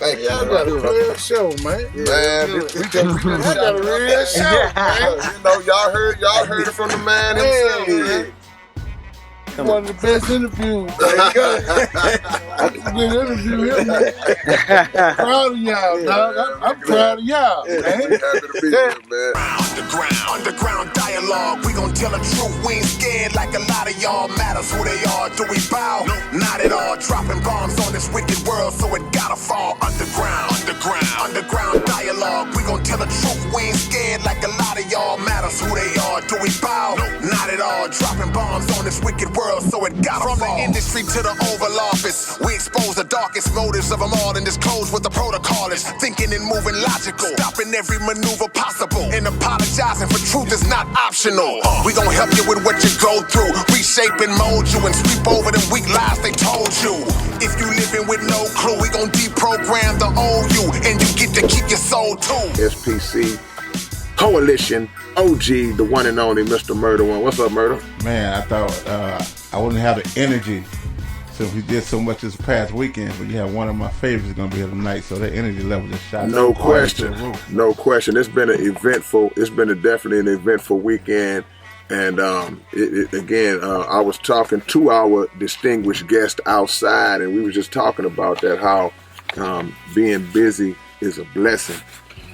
Thank you. Y'all got a real show, man. Man, we just I got a real show, man. You know, y'all heard it from the man himself, man. One of the best interviews. I can get interview him, man. I'm proud of y'all, dog. I'm proud of y'all, man. Happy to be here, man. Underground dialogue. We gon' tell the truth. We ain't scared like a lot of y'all. Matters who they are. Do we bow? Not at all. Dropping bombs on this wicked world, so it gotta fall. Underground dialogue. We gon' tell the truth. We ain't scared like a lot of y'all. Matters who they are. Do we bow? Not at all. Dropping bombs on this wicked world, so it gotta fall. From the industry to the Oval Office, we expose the darkest motives of them all and disclose what the protocol is. Thinking and moving logical, stopping every maneuver possible, and apologizing for truth is not optional. We gon' help you with what you go through, reshape and mold you, and sweep over them weak lies they told you. If you living with no clue, we gon' deprogram the old you, and you get to keep your soul too. SPC Coalition OG, the one and only Mr. Murder One. What's up, Murder? Man, I thought I wouldn't have the energy since we did so much this past weekend, but you have one of my favorites going to be here tonight, so that energy level just shot. No question. No question. It's been definitely an eventful weekend. And again, I was talking to our distinguished guest outside, and we were just talking about that, how being busy is a blessing.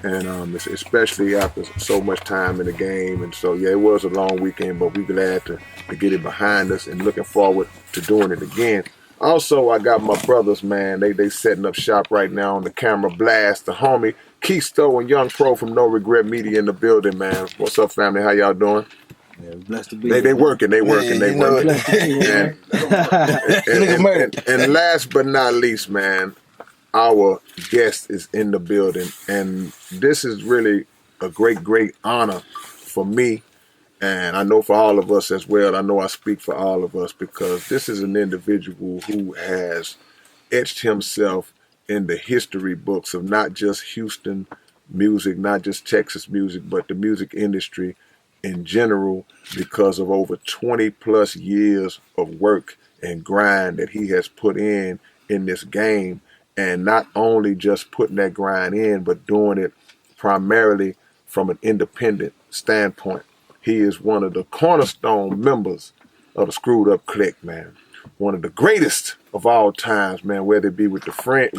And especially after so much time in the game. And so, yeah, it was a long weekend, but we're glad to get it behind us and looking forward to doing it again. Also, I got my brothers, man. They setting up shop right now on the camera blast. The homie Keith Stowe and Young Pro from No Regret Media in the building, man. What's up, family? How y'all doing? Yeah, blessed to be They working. And last but not least, man, our guest is in the building, and this is really a great honor for me, and I know for all of us as well. I know I speak for all of us because this is an individual who has etched himself in the history books of not just Houston music, not just Texas music, but the music industry in general, because of over 20 plus years of work and grind that he has put in this game. And not only just putting that grind in, but doing it primarily from an independent standpoint. He is one of the cornerstone members of the Screwed Up Clique, man. One of the greatest of all times, man, whether it be with the pen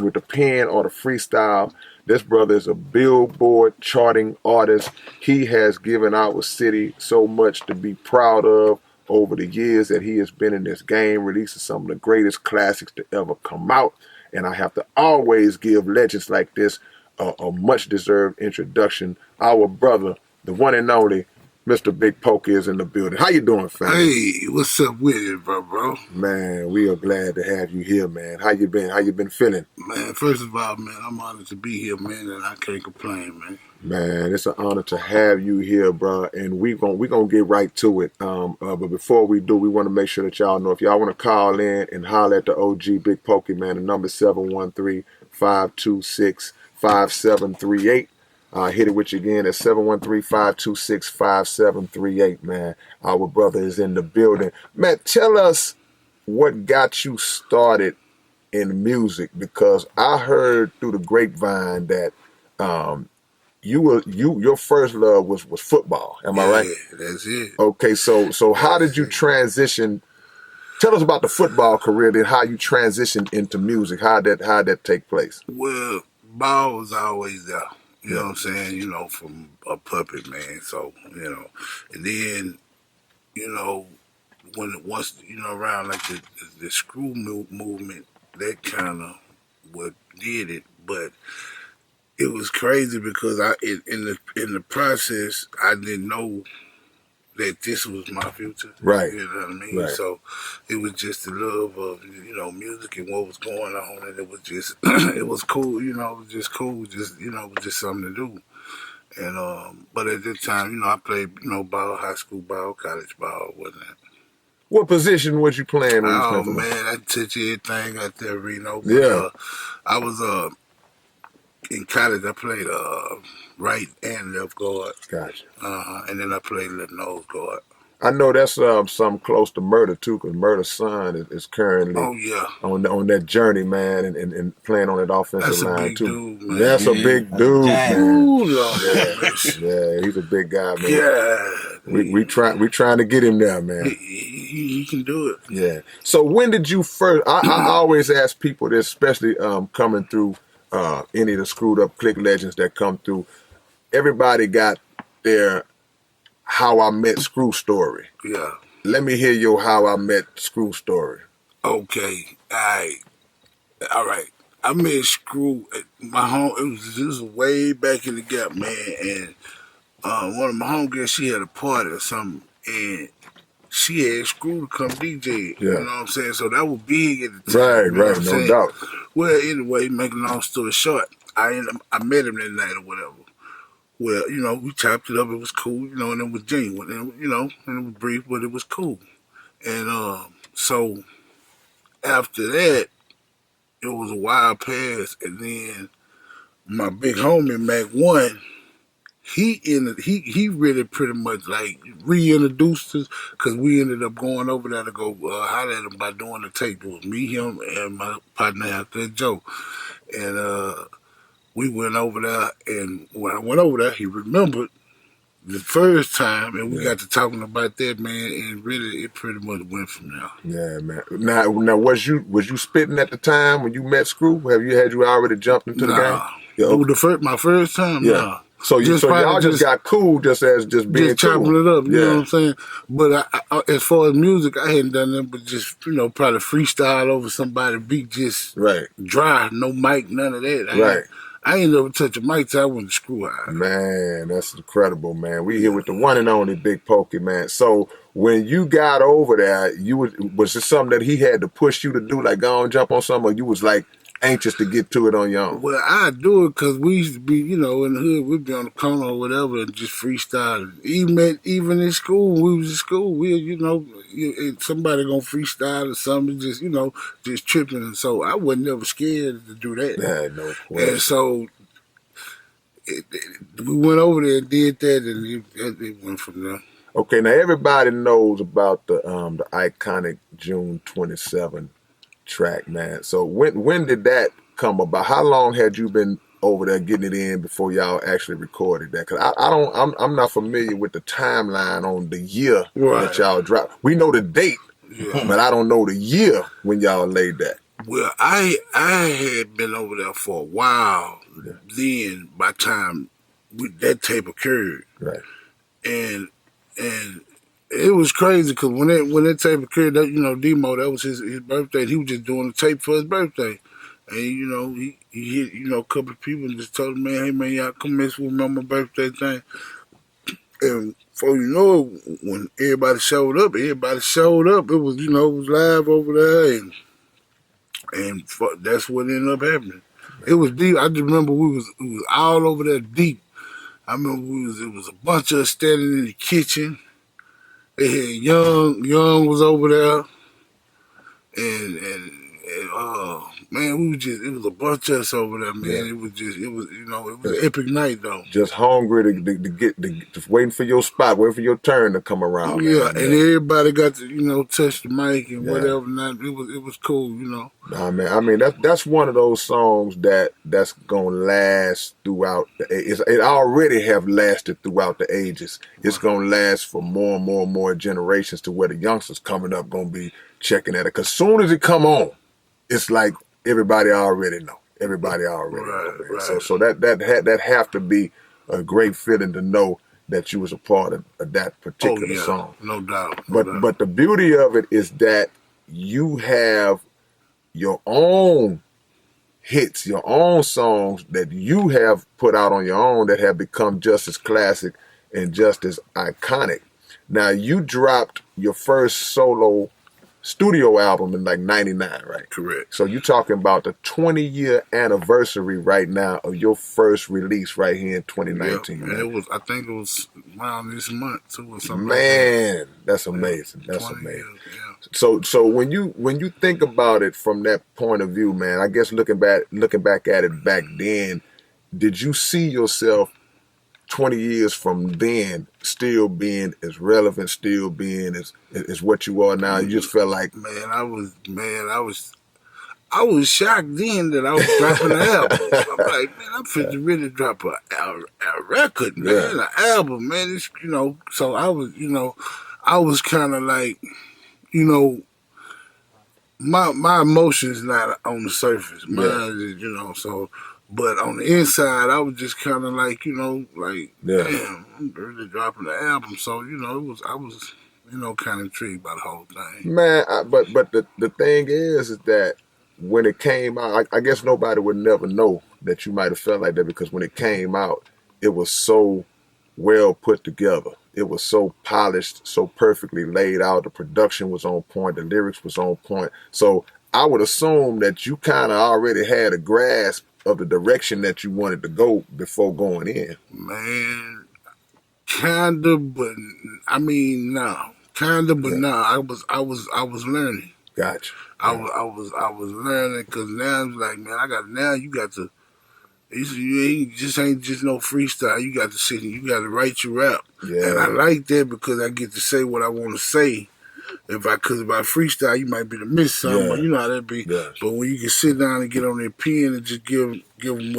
or the freestyle. This brother is a Billboard charting artist. He has given our city so much to be proud of over the years that he has been in this game, releasing some of the greatest classics to ever come out. And I have to always give legends like this a much-deserved introduction. Our brother, the one and only, Mr. Big Pokey, is in the building. How you doing, fam? Hey, what's up with it, bro? Man, we are glad to have you here, man. How you been? How you been feeling? Man, first of all, man, I'm honored to be here, man, and I can't complain, man. Man, it's an honor to have you here, bro. And we gonna get right to it. But before we do, we want to make sure that y'all know if y'all want to call in and holler at the OG Big Pokey, man, the number 713-526-5738. Hit it with you again at 713-526-5738, man. Our brother is in the building. Man, tell us what got you started in music, because I heard through the grapevine that your first love was football. Am I right? Yeah, that's it. Okay, so how did you transition? Tell us about the football career, then how you transitioned into music. How that take place? Well, ball was always there. You know what I'm saying? You know, from a puppet, man. So, you know, and then, you know, once around like the screw movement, that kind of what did it. But it was crazy because in the process, I didn't know that this was my future. Right. You know what I mean? Right. So it was just the love of, music and what was going on, and it was just, it was cool, it was just cool, it was just something to do. And, but at that time, I played, ball, high school ball, college ball, whatnot. What position was you playing? Oh, man, I touch everything out there, Reno. But, yeah. I was, in college, I played right and left guard. Gotcha. And then I played left nose guard. I know that's something close to Murder too, because Murder's son is currently Oh yeah, on that journey, man, and playing on that offensive that's a line big too. dude, man. That's a big dude, man. Ooh, Lord, Yeah, yeah, he's a big guy, man. yeah, We trying to get him there, man. he can do it. Yeah. So when did you first? I always ask people this, especially coming through any of the Screwed Up Click legends that come through. Everybody got their how I met Screw story. Yeah. Let me hear your how I met Screw story. Okay. All right. I met Screw at my home. This was way back in the Gap, man. And one of my homegirls, she had a party or something, and she had Screw to come DJ. Yeah. You know what I'm saying? So that was big at the time. Right, you know right, no doubt. Well, anyway, making a long story short, I met him that night or whatever. Well, you know, we chopped it up. It was cool, you know, and it was genuine, and you know, and it was brief, but it was cool. And so after that, it was a while past, and then my big homie Mac One, he really pretty much like reintroduced us because we ended up going over there to go holler at him by doing the tape. It was me, him, and my partner out there, Joe, and we went over there. And when I went over there, he remembered the first time, and we got to talking about that, man, and really it pretty much went from there. Yeah, man. Now was you spitting at the time when you met Screw? Had you already jumped into the game? Yeah, okay. My first time, yeah. nah. So y'all just got cool just being chopping cool. it up, you know what I'm saying? But I, as far as music, I hadn't done nothing but just, you know, probably freestyle over somebody's beat, just dry, no mic, none of that. I ain't never touched a mic till I went to Screw High. Man, that's incredible, man. We here with the one and only Big Pokey, man. So when you got over there, was it something that he had to push you to do, like go and jump on something, or you was like anxious to get to it on your own? Well, I do it because we used to be, you know, in the hood. We'd be on the corner or whatever and just freestyle. Even in school, when we was in school, you know, somebody gonna freestyle or something, just, you know, just tripping. And so I wasn't never scared to do that. Yeah, no question. And so we went over there and did that, and it went from there. Okay, now everybody knows about the iconic June 27 track, man. So when did that come about? How long had you been over there getting it in before y'all actually recorded that? Because I'm not familiar with the timeline on the year that y'all dropped. We know the date, but I don't know the year when y'all laid that. Well, I had been over there for a while. Then by the time that tape occurred, and it was crazy because when that tape occurred, that, you know, Demo, that was his birthday. He was just doing the tape for his birthday, and you know he hit, you know, a couple of people and just told him, man, hey man, y'all come mess with me on my birthday thing. And before you know it, when everybody showed up. It was, you know, it was live over there, and that's what ended up happening. It was deep. I just remember we was all over there deep. I remember it was a bunch of us standing in the kitchen. They had Young was over there, and man, it was a bunch of us over there, man. It was an epic night though. Just hungry to just waiting for your spot, waiting for your turn to come around. Yeah, and everybody got to, you know, touch the mic and whatever. And it was cool, you know. Nah, man. I mean, that's one of those songs that's gonna last throughout it already have lasted throughout the ages. It's gonna last for more and more and more generations, to where the youngsters coming up gonna be checking at it. Cause soon as it come on, it's like everybody already know. Everybody already know. Right. So that have to be a great feeling to know that you was a part of that particular song. No doubt. But the beauty of it is that you have your own hits, your own songs that you have put out on your own that have become just as classic and just as iconic. Now, you dropped your first solo studio album in like 99, right? Correct. So you're talking about the 20-year anniversary right now of your first release right here in 2019. And I think it was around this month too or something. Man, that's amazing. That's amazing. Years, So when you think about it from that point of view, man, I guess looking back at it back then, did you see yourself 20 years from then still being as relevant, still being as what you are now? You just felt like, I was shocked then that I was dropping an album. I'm like, man, I'm fit to really drop a record, man, an album, man. It's, so I was kind of like, my emotions not on the surface. Mine is, so, but on the inside, I was just kind of like, damn, I'm really dropping the album. So, I was, kind of intrigued by the whole thing. Man, but the thing is that when it came out, I guess nobody would never know that you might have felt like that, because when it came out, it was so well put together. It was so polished, so perfectly laid out. The production was on point. The lyrics was on point. So I would assume that you kind of already had a grasp of the direction that you wanted to go before going in. Man, kinda, but I mean, no, kinda, but no. I was learning. Gotcha. I was learning, because now it's like, man, you got to. You ain't just no freestyle. You got to sit and you got to write your rap. Yeah. And I like that because I get to say what I want to say. Because if I freestyle, you might be to miss something. Yeah. You know how that be. Yeah. But when you can sit down and get on their pen and just give them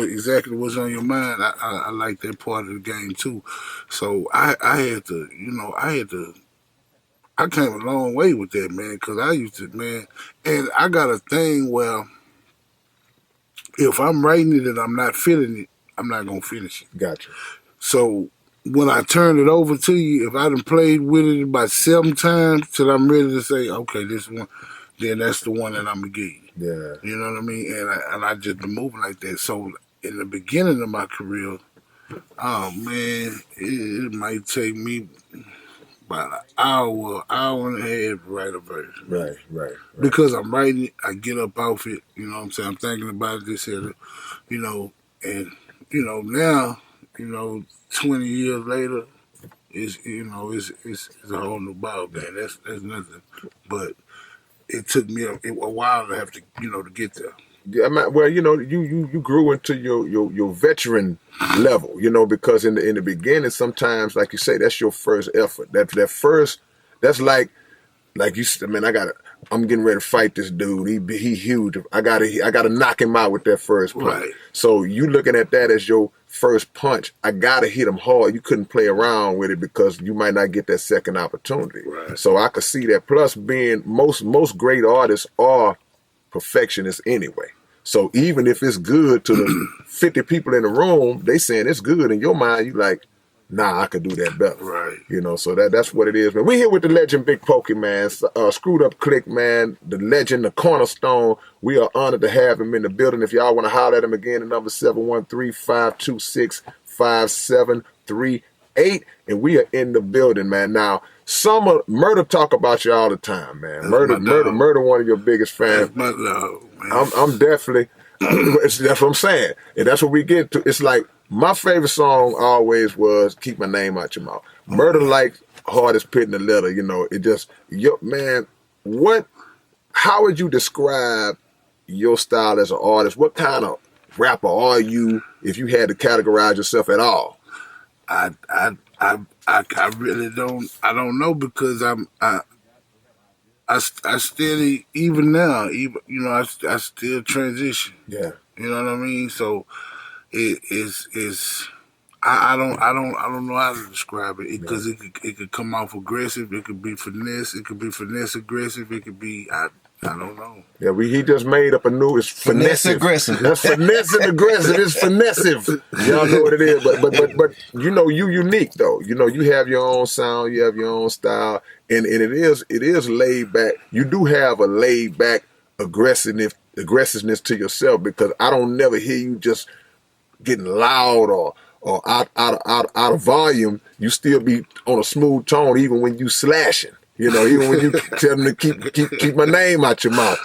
exactly what's on your mind, I like that part of the game too. So I had to. I came a long way with that, man, because I used to, man, and I got a thing where if I'm writing it and I'm not feeling it, I'm not going to finish it. Gotcha. So when I turn it over to you, if I done played with it about 7 times till I'm ready to say, okay, this one, then that's the one that I'm going to give you. Yeah. You know what I mean? And I just been moving like that. So in the beginning of my career, oh, man, it might take me about an hour and a half to write a verse. Right. Because I'm writing it, I get up off it, you know what I'm saying? I'm thinking about this here, and, now, 20 years later, it's a whole new ball game. That's nothing. But it took me a while to have to, to get there. Yeah, well, you grew into your veteran level, because in the beginning, sometimes, like you say, that's your first effort. That first, that's like you said, man, I'm getting ready to fight this dude. He huge. I gotta knock him out with that first punch. Right. So you looking at that as your first punch. I gotta hit him hard. You couldn't play around with it because you might not get that second opportunity. Right. So I could see that. Plus, being most great artists are perfectionists anyway. So even if it's good to the 50 people in the room, they saying it's good. In your mind, you like, nah, I could do that better. Right. So that's what it is, man. We here with the legend Big Pokey, man. Screwed Up Click, man. The legend, the cornerstone. We are honored to have him in the building. If y'all want to holler at him again, the number 713-526-5738. And we are in the building, man. Now, Murder talk about you all the time, man. Murder, one of your biggest fans. That's my love, man. I'm definitely. That's what I'm saying, and that's what we get to. It's like my favorite song always was "Keep My Name Out Your Mouth." Murder like hardest pit in the letter. It just, man. How would you describe your style as an artist? What kind of rapper are you, if you had to categorize yourself at all? I really don't. I don't know, because I still, even now, I still transition. Yeah. You know what I mean? So it's I don't know how to describe it, because it could come off aggressive. It could be finesse. It could be finesse aggressive. It could be I don't know. Yeah, he just made up a new. It's finesse aggressive. That's finesse and aggressive. It's finessive. Y'all know what it is. But you unique though. You have your own sound. You have your own style, and it is laid back. You do have a laid back aggressiveness to yourself, because I don't never hear you just getting loud or out of volume. You still be on a smooth tone even when you slashing. Even when you tell them to keep my name out your mouth.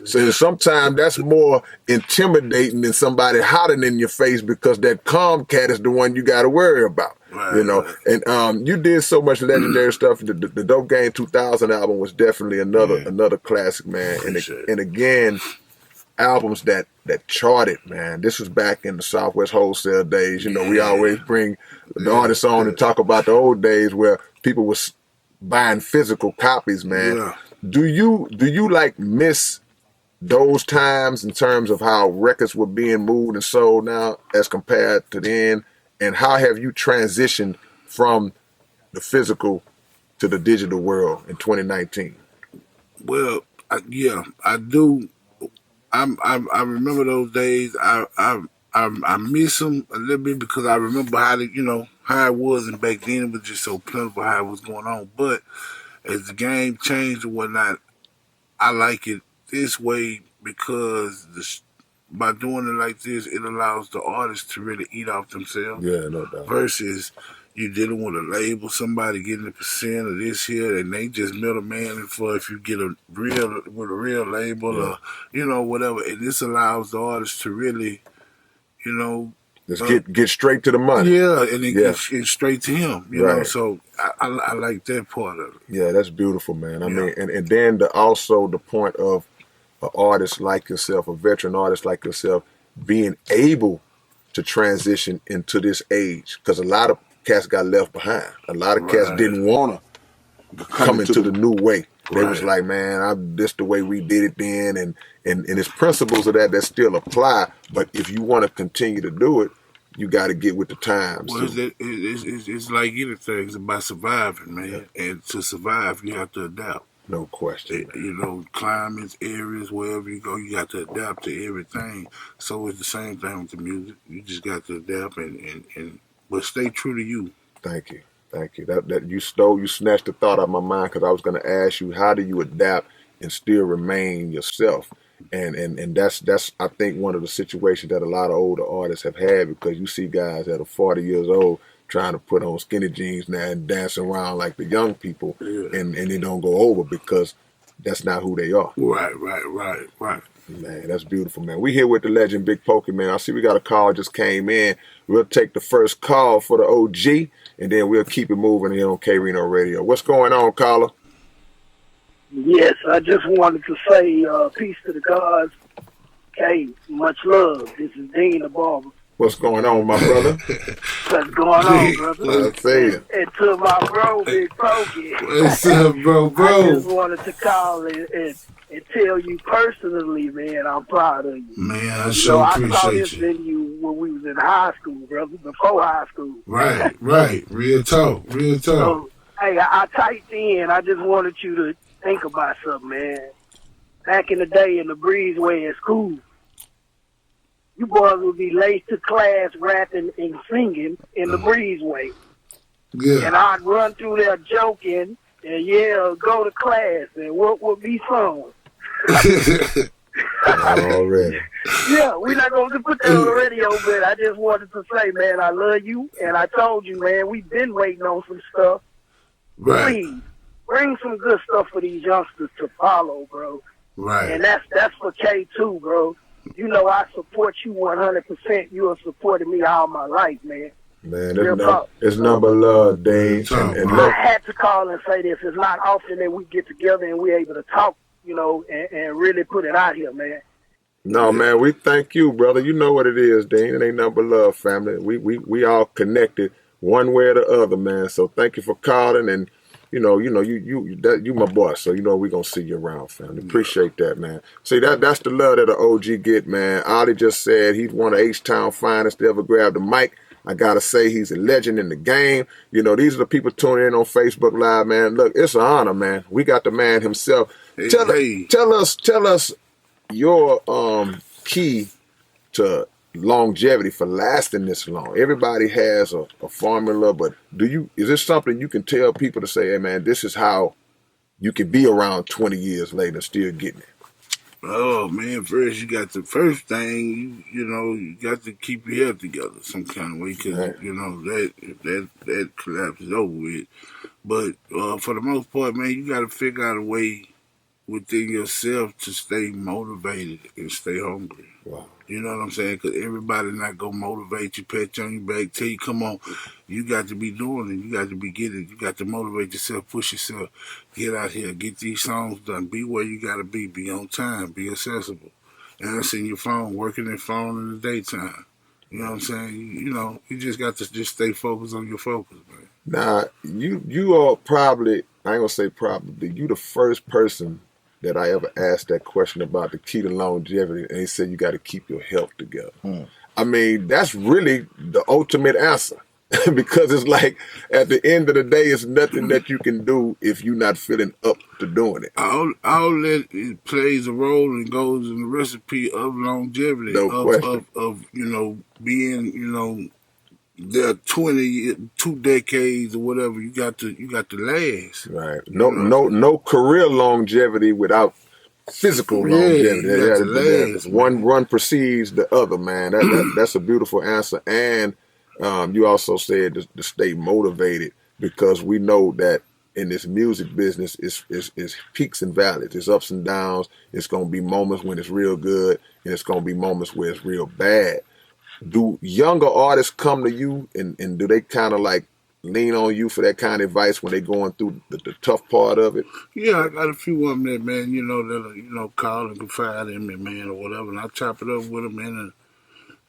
So sometimes that's more intimidating than somebody hollering in your face, because that calm cat is the one you got to worry about. Right. And you did so much legendary stuff. The Dope Game 2000 album was definitely another classic, man. And again, albums that charted, man. This was back in the Southwest Wholesale days. You know, we always bring the artists on and talk about the old days where people was buying physical copies, man. Yeah. Do you like miss those times in terms of how records were being moved and sold now as compared to then? And how have you transitioned from the physical to the digital world in 2019? Well, I do. I remember those days. I miss them a little bit because I remember how it was, and back then it was just so plentiful how it was going on. But as the game changed and whatnot, I like it this way because by doing it like this, it allows the artists to really eat off themselves. Yeah, no doubt. Versus you dealing with a label, somebody getting a percent of this here, and they just middleman for if you get a real label or whatever. And this allows the artist to really, Just get straight to the money. Yeah, and it gets straight to him. You know, Right. so I like that part of it. Yeah, that's beautiful, man. I mean, and then also the point of an artist like yourself, a veteran artist like yourself, being able to transition into this age, because a lot of cats got left behind. A lot of cats didn't want to come into the new way. They was like, man, this the way we did it then, and it's principles of that still apply. But if you want to continue to do it, you got to get with the times. Well, it's like anything. It's about surviving, man. Yeah. And to survive, you have to adapt. No question. Climates, areas, wherever you go, you got to adapt to everything. So it's the same thing with the music. You just got to adapt but stay true to you. Thank you. That you snatched the thought out of my mind, because I was going to ask you, how do you adapt and still remain yourself? And that's I think one of the situations that a lot of older artists have had, because you see guys that are 40 years old trying to put on skinny jeans now and dancing around like the young people, and they don't go over because that's not who they are. Right. Man, that's beautiful, man. We here with the legend Big Pokey, man. I see we got a call just came in. We'll take the first call for the OG, and then we'll keep it moving here on K-RINO Radio. What's going on, caller? Yes, I just wanted to say peace to the gods. Hey, much love. This is Dean the Barber. What's going on, my brother? What's going on, brother? I see you. And to my bro, Big Pokey. What's up, bro? I just wanted to call and tell you personally, man, I'm proud of you. Man, I sure appreciate I saw this in you when we was in high school, brother, before high school. Right. Real talk. So, hey, I typed in. I just wanted you to think about something, man. Back in the day in the breezeway at school, you boys would be late to class rapping and singing in the breezeway. Yeah. And I'd run through there joking and go to class, and what would be sung? Already. Yeah, we're not going to put that on the radio, but I just wanted to say, man, I love you, and I told you, man, we've been waiting on some stuff. Right. Please, bring some good stuff for these youngsters to follow, bro. Right. And that's for K2, bro. You know I support you 100%. You have supported me all my life, man. Man, it's number love, Dave. And I had to call and say this. It's not often that we get together and we're able to talk, and really put it out here, man. No, man, we thank you, brother. You know what it is, Dean. It ain't nothing but love, family. We all connected one way or the other, man. So thank you for calling, and you my boy. So we're gonna see you around, family. Appreciate that, man. See, that's the love that the OG get, man. Ollie just said he's one of H-Town finest to ever grab the mic. I gotta say, he's a legend in the game. These are the people tuning in on Facebook Live, man. Look, it's an honor, man. We got the man himself. Tell us your key to longevity, for lasting this long. Everybody has a formula, but is this something you can tell people to say, hey man, this is how you can be around 20 years later and still getting it? Oh man, first you got the first thing, you got to keep your head together some kind of way, because that collapse is over with. But for the most part, man, you got to figure out a way within yourself to stay motivated and stay hungry. Wow. You know what I'm saying? Because everybody not going to motivate you, pat you on your back, tell you, come on. You got to be doing it. You got to be getting it. You got to motivate yourself, push yourself, get out here, get these songs done, be where you got to be on time, be accessible. answering your phone, working your phone in the daytime. You know what I'm saying? You just got to just stay focused on your focus, man. Now, you are probably, I ain't gonna say probably, you the first person that I ever asked that question about the key to longevity, and he said you got to keep your health together. I mean, that's really the ultimate answer. Because it's like, at the end of the day, it's nothing that you can do if you're not feeling up to doing it. All that it plays a role and goes in the recipe of longevity, No question. of being, there 2 decades or whatever. You got to last. Right. No career longevity without physical longevity. You got to last. One precedes the other, man. That's a beautiful answer. And you also said to stay motivated, because we know that in this music business, it's peaks and valleys. It's ups and downs. It's going to be moments when it's real good, and it's going to be moments where it's real bad. Do younger artists come to you, and do they kind of like lean on you for that kind of advice when they're going through the tough part of it? Yeah, I got a few of them that, man, that call and confide in me, man, or whatever, and I chop it up with them, man,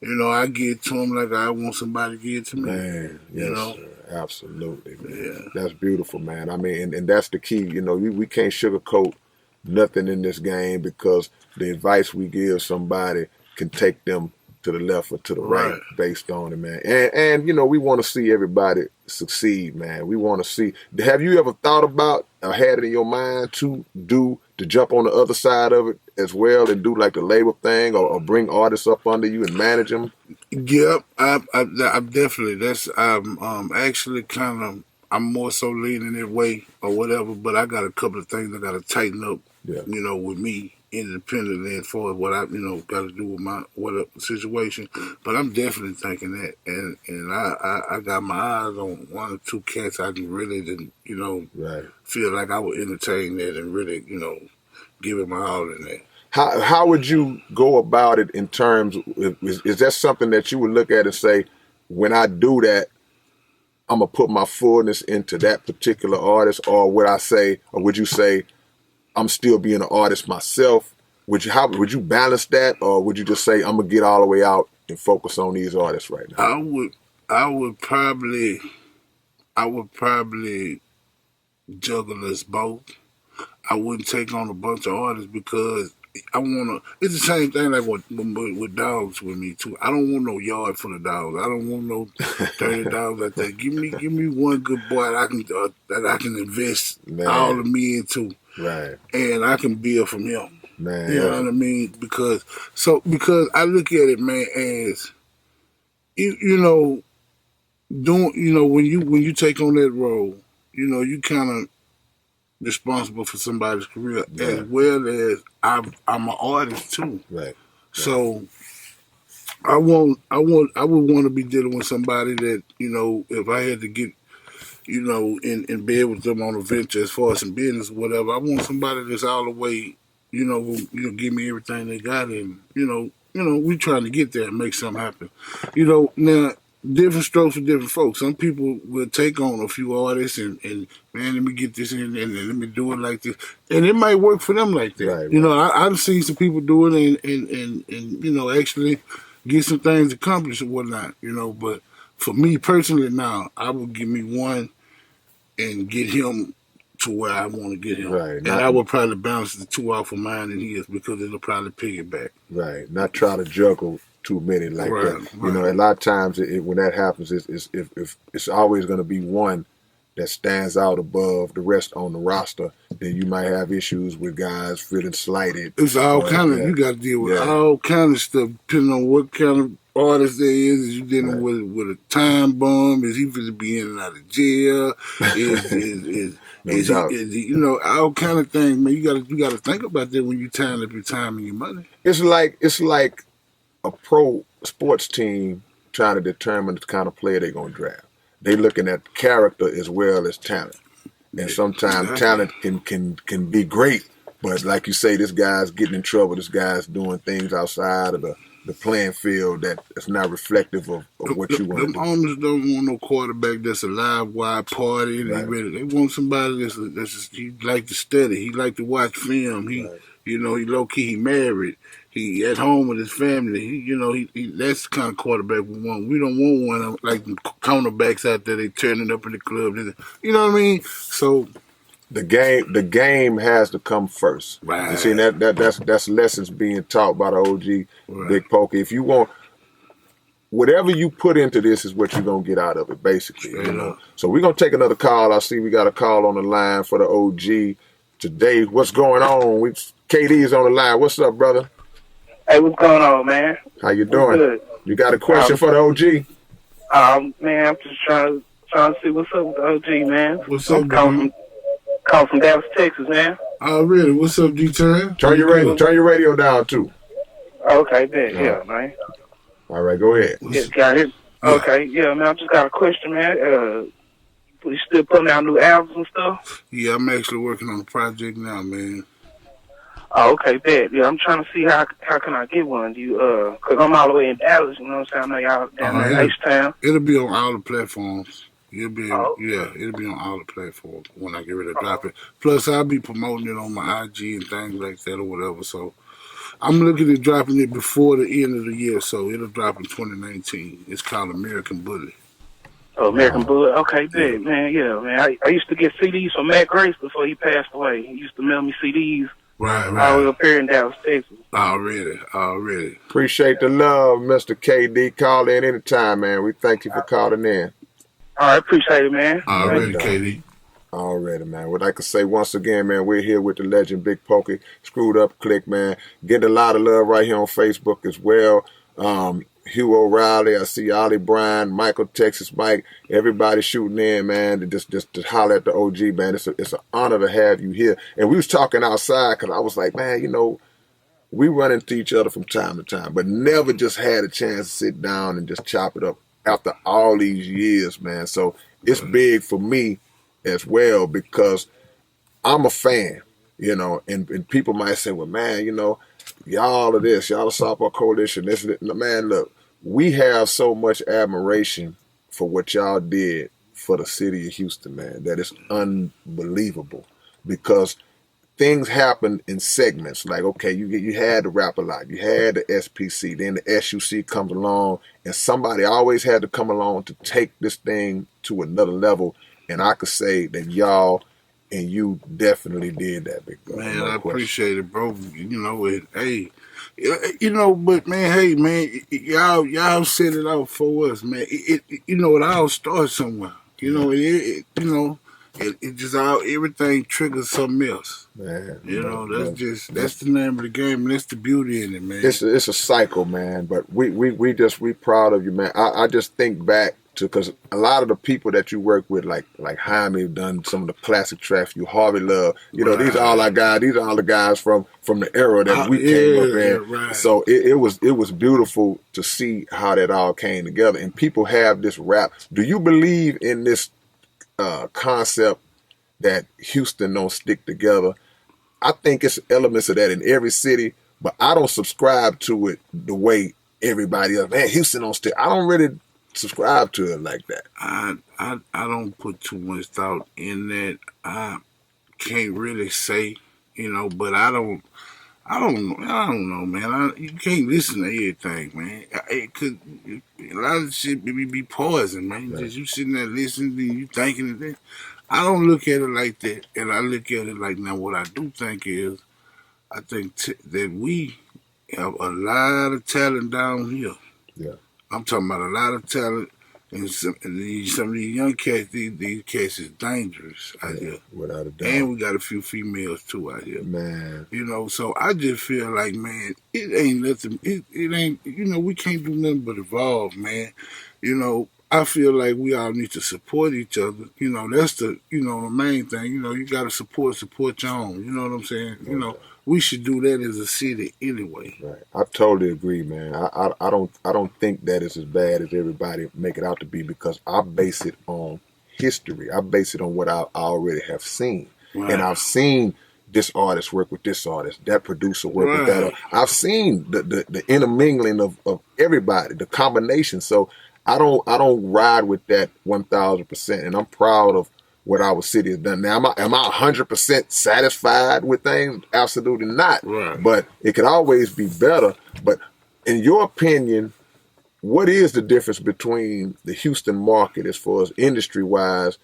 and I give it to them like I want somebody to give it to me. Man, yes, sir. Absolutely, man. Yeah. That's beautiful, man. I mean, and that's the key. We can't sugarcoat nothing in this game, because the advice we give somebody can take them to the left or to the right based on it, man. And we want to see everybody succeed, man. We want to see. Have you ever thought about or had it in your mind to jump on the other side of it as well and do like the label thing, or bring artists up under you and manage them? Yep, I definitely. I'm actually I'm more so leaning that way or whatever. But I got a couple of things I got to tighten up. Yeah. With me independently as far as what I got to do with my situation. But I'm definitely thinking that, and I got my eyes on 1 or 2 cats I can really feel like I would entertain that and really give it my all in that. How would you go about it in terms? Is that something that you would look at and say, when I do that, I'm gonna put my fullness into that particular artist, or would you say, I'm still being an artist myself? How would you balance that, or would you just say, I'm gonna get all the way out and focus on these artists right now? I would probably juggle us both. I wouldn't take on a bunch of artists, because it's the same thing like with dogs with me too. I don't want no yard full of dogs. I don't want no 30 dogs like that. Give me one good boy that I can invest all of me into. Right. And I can build from him. Man. You know what I mean? Because I look at it, man, as when you take on that role, you kind of responsible for somebody's career, as well as I'm an artist too. Right. So I would want to be dealing with somebody that, if I had to get in bed with them on a venture as far as in business or whatever, I want somebody that's all the way, who give me everything they got, and we trying to get there and make something happen. Now, different strokes for different folks. Some people will take on a few artists and man, let me get this in and let me do it like this, and it might work for them like that. Right. I've seen some people do it and actually get some things accomplished or whatnot. But for me personally, now I would give me one and get him to where I want to get him. Right. And I would probably balance the 2 off of mine and his, because it'll probably piggyback. Right. Not try to juggle too many like that. Right. A lot of times when that happens, it's always going to be one that stands out above the rest on the roster. Then you might have issues with guys feeling slighted. It's all kind of, you got to deal with all kind of stuff, depending on what kind of artist there is. Is you dealing with a time bomb? Is he going to be in and out of jail? Is all kind of things, man. You got to think about that when you tying up your time and your money. It's like a pro sports team trying to determine the kind of player they're going to draft. They looking at character as well as talent. And sometimes talent can be great, but like you say, this guy's getting in trouble. This guy's doing things outside of the playing field that's not reflective of what you want to do. Them owners don't want no quarterback that's a live wire party. And they want somebody that's he like to study. He like to watch film. He low key he married. he at home with his family. He that's the kind of quarterback we want. We don't want one of like the cornerbacks out there. They turning up in the club. You know what I mean? So the game has to come first. Right. You see that's lessons being taught by the OG Right. Big Pokey. If you want, whatever you put into this is what you're gonna get out of it, basically. Straight up. So we're gonna take another call. I see we got a call on the line for the OG today. What's going on? KD is on the line. What's up, brother? Hey, what's going on, man? How you doing? Good. You got a question for the OG? Man, I'm just trying to see what's up with the OG, man. What's up, calling from Dallas, Texas, man. Oh, really? What's up, D-Turn? Turn your radio down too. Okay, then, yeah, man. All right, go ahead. Yeah, got it. Okay, yeah, man. I just got a question, man. You still putting out new albums and stuff? Yeah, I'm actually working on a project now, man. Oh, okay, bet. Yeah, I'm trying to see how can I get one. Cause I'm all the way in Dallas. You know what I'm saying? I know y'all down there in H-Town. It'll be on all the platforms. It'll be on all the platforms when I get ready to drop it. Plus, I'll be promoting it on my IG and things like that or whatever. So I'm looking at dropping it before the end of the year. So it'll drop in 2019. It's called American Bully. Oh, American Bullet. Okay, big, man. Yeah, man. I used to get CDs from Matt Grace before he passed away. He used to mail me CDs. Right. I was up here in Dallas, Texas. Already. Appreciate the love, Mr. KD. Call in anytime, man. We thank you for calling in. All right, appreciate it, man. Already, KD. Already, man. What I can say once again, man, we're here with the legend Big Pokey, Screwed Up Click, man. Getting a lot of love right here on Facebook as well. Hugh O'Reilly, I see Ollie Bryan, Michael Texas Mike, everybody shooting in, man. Just holler at the OG, man. It's an honor to have you here. And we was talking outside because I was like, man, we run into each other from time to time, but never just had a chance to sit down and just chop it up after all these years, man. So it's big for me as well because I'm a fan, and people might say, well, man, y'all of this, y'all the Softball Coalition, this, man, look, we have so much admiration for what y'all did for the city of Houston, man, that is unbelievable because things happen in segments. Like, okay, you had the Rap A Lot, you had the SPC, then the SUC comes along, and somebody always had to come along to take this thing to another level, and I could say that y'all and you definitely did that, big bro. Man, I appreciate it, bro. But man, hey, man, y'all set it out for us, man. It all starts somewhere. It just everything triggers something else. Man, that's the name of the game, and that's the beauty in it, man. It's a cycle, man. But we proud of you, man. I just think back to, because a lot of the people that you work with, like Jaime, done some of the classic tracks. You Harvey Love, these are all our guys. These are all the guys from the era that we came up in. Right. So it was beautiful to see how that all came together. And people have this rap. Do you believe in this concept that Houston don't stick together? I think it's elements of that in every city, but I don't subscribe to it the way everybody else. Man, Houston don't stick. I don't really subscribe to it like that. I don't put too much thought in that. I can't really say, but I don't know, man. You can't listen to everything, man. It could, a lot of shit be poison, man. Right. Just you sitting there listening and you thinking it. I don't look at it like that, and I look at it like, now what I do think is, I think that we have a lot of talent down here. Yeah. I'm talking about a lot of talent, and some of these young cats, these cats is dangerous out here. Without a doubt. And we got a few females too out here. Man. So I just feel like, man, it ain't nothing, it ain't, we can't do nothing but evolve, man. I feel like we all need to support each other. That's the, the main thing. You got to support your own. You know what I'm saying? Okay. We should do that as a city anyway. Right. I totally agree, man. I don't think that is as bad as everybody make it out to be, because I base it on history. I base it on what I already have seen. Right. And I've seen this artist work with this artist, that producer work with that. I've seen the intermingling of everybody, the combination. So I don't ride with that 1,000%, and I'm proud of what our city has done. Now, am I 100% satisfied with things? Absolutely not. Right. But it could always be better. But in your opinion, what is the difference between the Houston market as far as industry-wise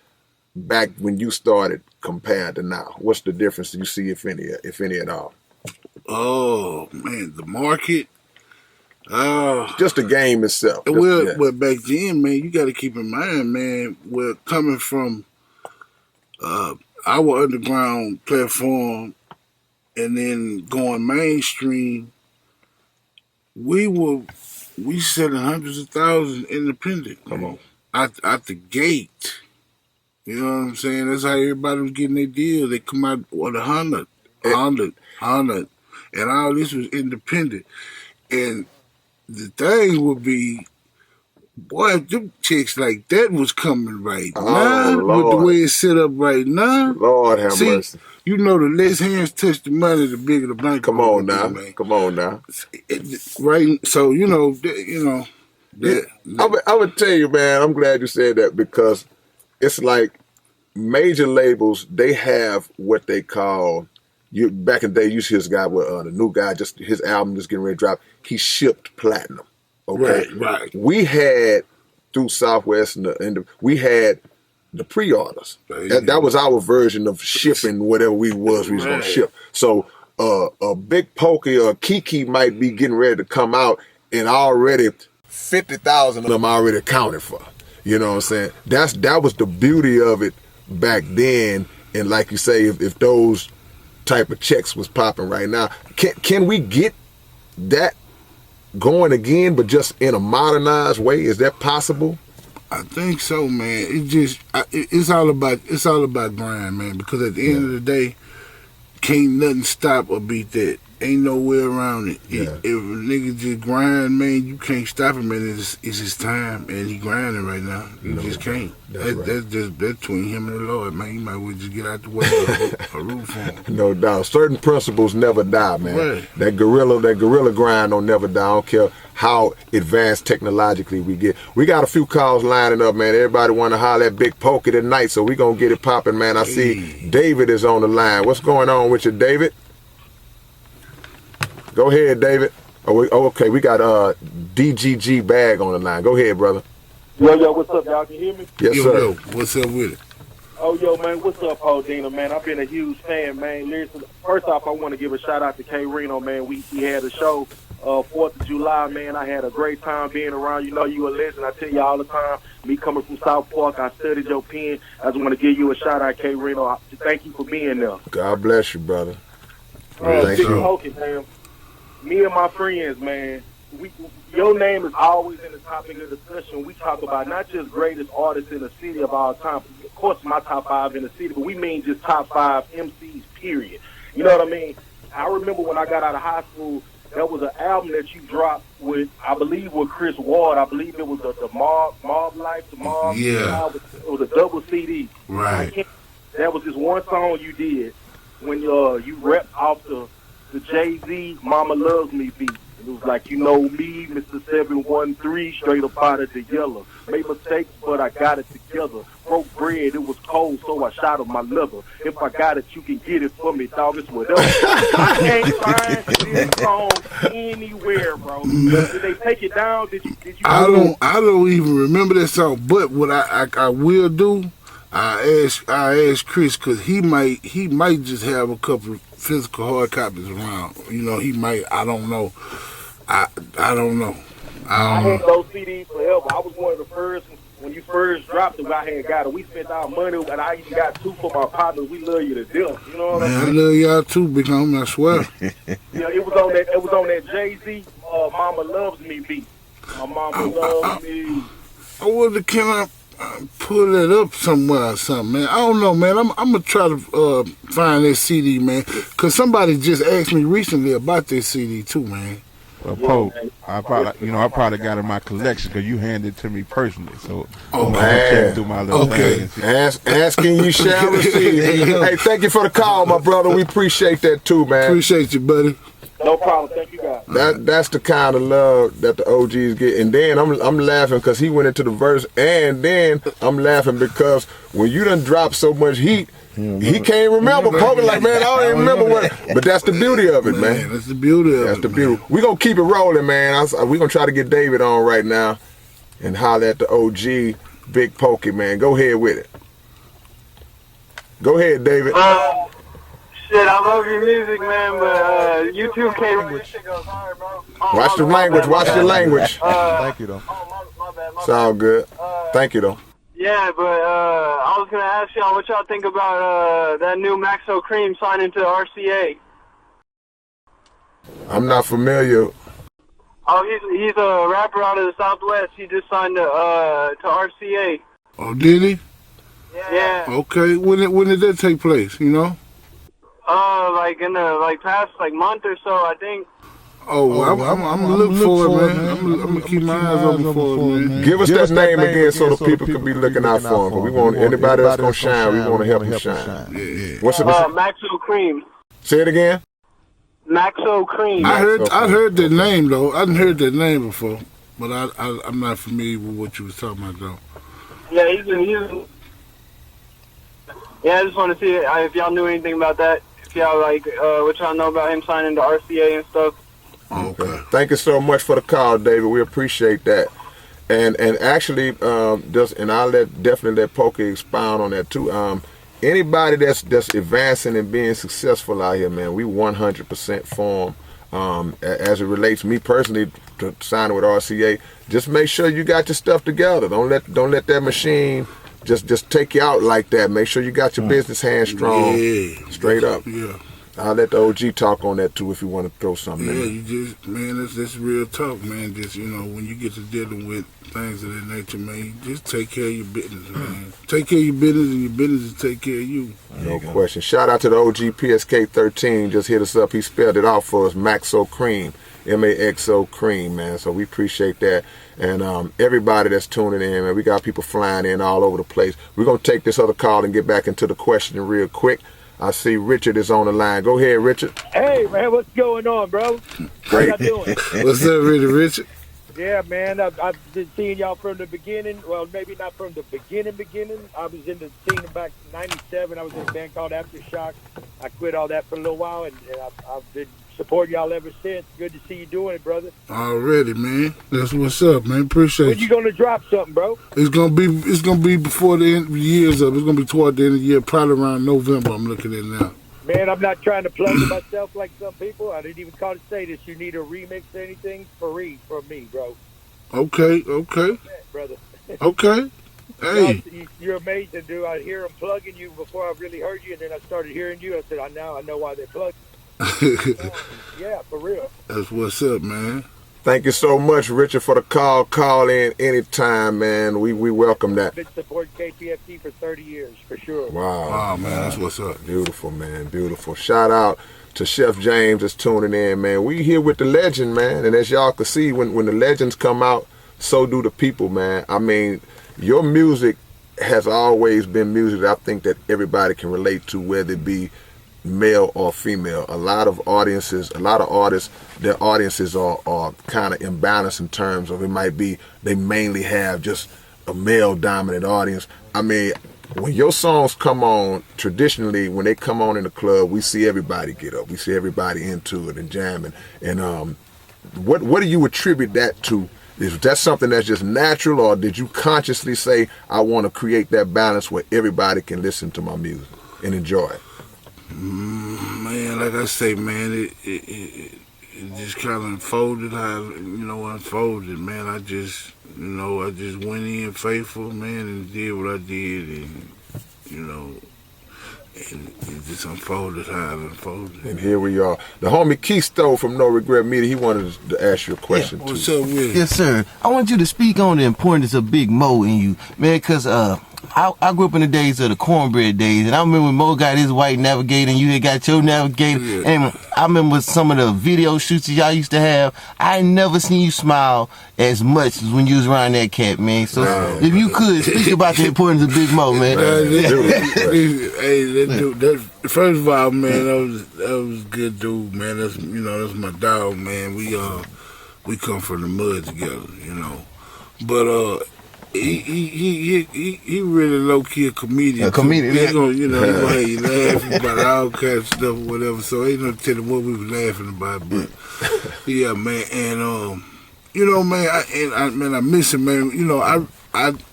back when you started compared to now? What's the difference you see, if any at all? Oh man, the market. Just the game itself. Well, back then, man, you got to keep in mind, man, we're coming from our underground platform and then going mainstream. We selling hundreds of thousands independent. Come on. Out the gate. You know what I'm saying? That's how everybody was getting their deal. They come out with 100, and all this was independent. And the thing would be, boy, if them chicks like that was coming right now, Lord. with the way it's set up right now. Lord have mercy. You know, the less hands touch the money, the bigger the bank. Come on now. Come on now. Right. So, I would tell you, man, I'm glad you said that, because it's like major labels, they have what they call, back in the day, you see this guy with the new guy, just his album just getting ready to drop, he shipped platinum. Okay. Right. We had through Southwest we had the pre-orders. That was our version of shipping whatever we was gonna ship. So a Big Pokey or Kiki might be getting ready to come out, and already 50,000 of them already accounted for. You know what I'm saying? That was the beauty of it back then. And like you say, if those type of checks was popping right now, can we get that going again, but just in a modernized way? Is that possible? I think so, man. It's all about grind, man. Because at the end of the day, can't nothing stop or beat that. Ain't no way around it. Yeah. If a nigga just grind, man, you can't stop him, man. It's his time, and he grinding right now. You just can't. That's between him and the Lord, man. You might well just get out the way of a roof on him. No doubt. Certain principles never die, man. Right. That gorilla grind don't never die. I don't care how advanced technologically we get. We got a few calls lining up, man. Everybody want to holler at Big Pokey tonight, so we gonna get it popping, man. I see David is on the line. What's going on with you, David? Go ahead, David. Okay, we got DGG Bag on the line. Go ahead, brother. Yo, what's up, y'all? Can you hear me? Yes, sir. Yo, what's up with it? Oh, yo, man, what's up, Podina, man? I've been a huge fan, man. Listen, first off, I want to give a shout out to K-RINO, man. We had a show 4th of July, man. I had a great time being around. You know, you a legend. I tell you all the time, me coming from South Park, I studied your pen. I just want to give you a shout out, K-RINO. Thank you for being there. God bless you, brother. Big Pokey, man. Me and my friends, man, your name is always in the topic of discussion. We talk about not just greatest artists in the city of all time. Of course, my top 5 in the city, but we mean just top 5 MCs, period. You know what I mean? I remember when I got out of high school, there was an album that you dropped with, I believe, with Chris Ward. I believe it was the Mob Life, the Mob. Yeah. It was a double CD. Right. That was just one song you did when you rapped off the Jay-Z Mama Loves Me beat. It was like, you know me, Mr. 713, straight up out of the yellow. Made mistakes, but I got it together. Broke bread, it was cold, so I shot up my liver. If I got it, you can get it for me, dog. It's whatever. I can't find this song anywhere, bro. Did they take it down? Did you? I don't even remember that song. But what I will do, I ask Chris, because he might just have a couple of physical hard copies around. You know, he might. I don't know. I don't know. I had those CDs forever. I was one of the first, when you first dropped them, I had got it. We spent our money, and I even got 2 for my partners. We love you to death. You know what I mean? I love y'all too, big homie, I swear. Yeah, it was on that Jay-Z Mama Loves Me beat. My mama loves me. I wonder, can I pull that up somewhere or something, man? I don't know, man. I'm gonna try to find that CD, man, because somebody just asked me recently about this CD too, man. Well, Pope, I probably got it in my collection because you handed it to me personally. So I'm check through my little thing. Asking you shall receive. Hey, thank you for the call, my brother. We appreciate that too, man. Appreciate you, buddy. No problem. Thank you, guys. That's the kind of love that the OGs get. And then I'm laughing because he went into the verse, and then I'm laughing because when you done dropped so much heat, he can't remember. Pokey like, man, I don't even remember what. But that's the beauty of it, man. That's the beauty of it. That's the beauty. We're going to keep it rolling, man. We're going to try to get David on right now and holler at the OG Big Pokey, man. Go ahead with it. Go ahead, David. Shit, I love your music, man, but you too, K-RINO. Shit goes hard, bro. Watch the language. Watch your language. Thank you, though. My bad. It's all good. Thank you, though. Yeah, but I was going to ask y'all what y'all think about that new Maxo Cream signing to RCA. I'm not familiar. Oh, he's a rapper out of the Southwest. He just signed to RCA. Oh, did he? Yeah. Okay. When did that take place? You know? Like in the past month or so, I think. Oh, I'm gonna look for it, man. I'm gonna keep my eyes open for it, man. Give us that name again so the people can be looking out for him. We want anybody that's gonna shine. We want to help him shine. Yeah. What's it? Maxo Cream. Say it again. Maxo Cream. I heard that name though. I didn't heard that name before, but I'm not familiar with what you was talking about though. Yeah, he's I just want to see if y'all knew anything about that. If y'all what y'all know about him signing to RCA and stuff. Okay. Thank you so much for the call, David. We appreciate that. And actually, and I'll definitely let Pokey expound on that too. Anybody that's advancing and being successful out here, man, we 100% for them. As it relates to me personally to signing with RCA, just make sure you got your stuff together. Don't let that machine just take you out like that. Make sure you got your business hand strong, straight up. Yeah. I'll let the OG talk on that too if you want to throw something in. Yeah, you just, man, that's real talk, man. Just, when you get to dealing with things of that nature, man, you just take care of your business, man. Take care of your business, and your business will take care of you. No question. Shout out to the OG PSK13. Just hit us up. He spelled it out for us. Maxo Cream. MAXO Cream, man. So we appreciate that. And everybody that's tuning in, man, we got people flying in all over the place. We're going to take this other call and get back into the question real quick. I see Richard is on the line. Go ahead, Richard. Hey, man, what's going on, bro? Great. How y'all doing? What's up, Richard? Yeah, man, I've been seeing y'all from the beginning. Well, maybe not from the beginning. I was in the scene back in '97. I was in a band called Aftershock. I quit all that for a little while, and I've been supporting y'all ever since. Good to see you doing it, brother. Already, man. That's what's up, man. Appreciate When you gonna drop something, bro? It's gonna be before the end of the year's up. It's gonna be toward the end of the year, probably around November. I'm looking at now. Man, I'm not trying to plug myself like some people. I didn't even call to say this. You need a remix or anything? Free from me, bro. Okay. Brother. Okay. Hey. You're amazing, dude. I hear them plugging you before I really heard you, and then I started hearing you. I said, I know why they're plugging. Yeah, for real. That's what's up, man. Thank you so much, Richard, for the call. Call in anytime, man. We welcome that. I've been supporting KPFT for 30 years, for sure. Wow, man, that's what's up. Beautiful, man, beautiful. Shout out to Chef James that's tuning in, man. We here with the legend, man. And as y'all can see, when the legends come out, so do the people, man. I mean, your music has always been music that I think that everybody can relate to, whether it be male or female. A lot of artists, their audiences are kind of imbalanced in terms of, it might be they mainly have just a male dominant audience. I mean, when your songs come on, traditionally when they come on in the club, we see everybody get up, we see everybody into it and jamming. And what do you attribute that to? Is that something that's just natural, or did you consciously say, I want to create that balance where everybody can listen to my music and enjoy it? Man, like I say, man, it just kind of unfolded unfolded, man. I just went in faithful, man, and did what I did, and, and it just unfolded how it unfolded. And here we are. The homie Keisto from No Regret Media, he wanted to ask you a question, too. What's up with it? Yes, sir. I want you to speak on the importance of Big Mo in you, man, because I grew up in the days of the cornbread days, and I remember when Mo got his white Navigator and you had got your Navigator. Yeah. And I remember some of the video shoots that y'all used to have. I ain't never seen you smile as much as when you was around that cat, man. So if you could speak about the importance of Big Mo, man. First of all, man, that was a good dude, man. That's that's my dog, man. We come from the mud together, But he really low key a comedian. A comedian, he gonna have you laughing about all kinds of stuff or whatever. So ain't no telling what we was laughing about, but yeah, man. And man, I miss him, man.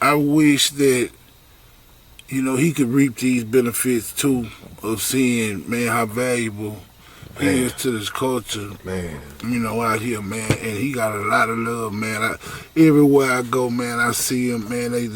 I wish that he could reap these benefits too of seeing, man, how valuable he is to this culture, man. Out here, man, and he got a lot of love, man. Everywhere I go, man, I see him, man. They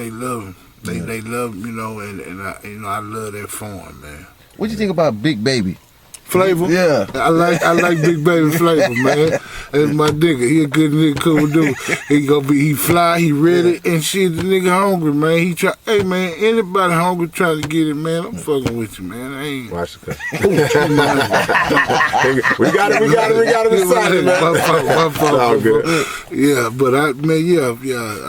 love him. They love him, and I love that for him, man. What you think about Big Baby? Flavor? Yeah. I like Big Baby Flavor, man. That's my nigga. He a good nigga, cool dude. He fly, he ready, and shit, the nigga hungry, man. Hey, man, anybody hungry trying to get it, man, I'm fucking with you, man. I ain't. Watch the cut. we got it decided, man. My fault. All good. Yeah, but I